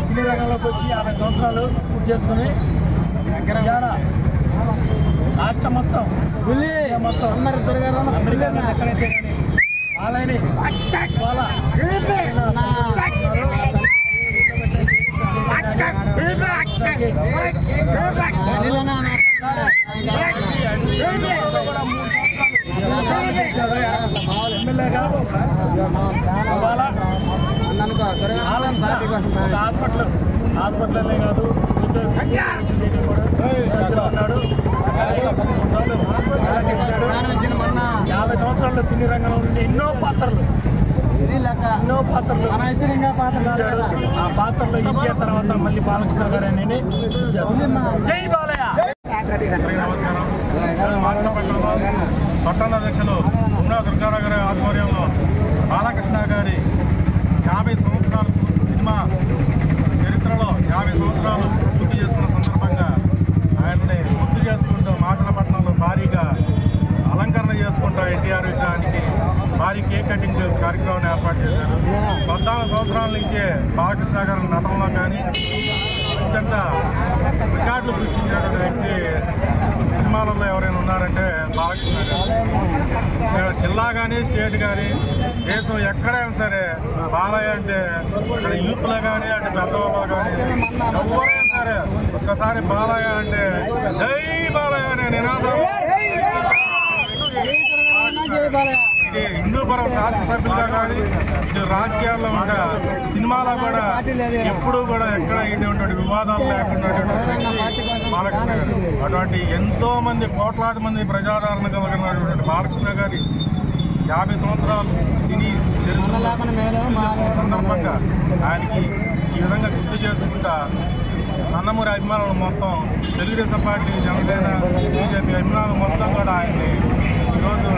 సినీ రంగంలోకి వచ్చి 50 సంవత్సరాలు పూర్తి చేసుకుని రాష్ట్రం మొత్తం అమెరికా ఎక్కడైతే వాళ్ళని ఎమ్మెల్యేగా హాస్పిటల్ కాదు ఉన్నాడు. 50 సంవత్సరాల్లో సినీ రంగంలో ఉండే ఎన్నో పాత్రలు ఆ పాత్రలో ఇండియా తర్వాత మళ్ళీ బాలకృష్ణ గారు అని జై బాలయ్య. నమస్కారం. పట్టణ అధ్యక్షులు ఉన్నా దుర్గారావు గారి ఆధ్వర్యంలో బాలకృష్ణ గారి 50 సంవత్సరాలు సినిమా చరిత్రలో 50 సంవత్సరాలు పూర్తి చేసుకున్న సందర్భంగా ఆయన్ని గుర్తు చేసుకుంటూ మాటలపట్నంలో భారీగా అలంకరణ చేసుకుంటూ ఎన్టీఆర్ విగ్రహానికి భారీ కేక్ కటింగ్ కార్యక్రమాన్ని ఏర్పాటు చేశారు. 14 సంవత్సరాల నుంచే బాలకృష్ణ గారి నటనలో కానీ అత్యంత రికార్డులు సృష్టించినటువంటి వ్యక్తి సినిమాలలో ఎవరైనా ఉన్నారంటే బాలకృష్ణ గారు. జిల్లా కానీ స్టేట్ కానీ దేశం ఎక్కడైనా సరే బాలయ్య అంటే ఇక్కడ యూత్లో కానీ అంటే పెద్దవాళ్ళు కానీ ఎవరైనా సరే ఒక్కసారి బాలయ్య అంటే జై బాలయ్య అనే నినాదం ఇది హిందూపురం శాసనసభ్యులుగా కానీ ఇటు రాజకీయాల్లో ఉంటే సినిమాలో కూడా ఎప్పుడూ కూడా ఎక్కడ ఇటువంటి వివాదాలు లేకుండా బాలకృష్ణ గారు. అటువంటి ఎంతో మంది కోట్లాది మంది ప్రజాదరణ కలిగినటువంటి బాలకృష్ణ గారి 50 సంవత్సరాలు సినీ సందర్భంగా ఆయనకి ఈ విధంగా గుర్తు చేసుకుంటా నందమూరి అభిమానులు మొత్తం తెలుగుదేశం పార్టీ, జనసేన, బీజేపీ అభిమానులు మొత్తం కూడా ఆయన్ని ఈరోజు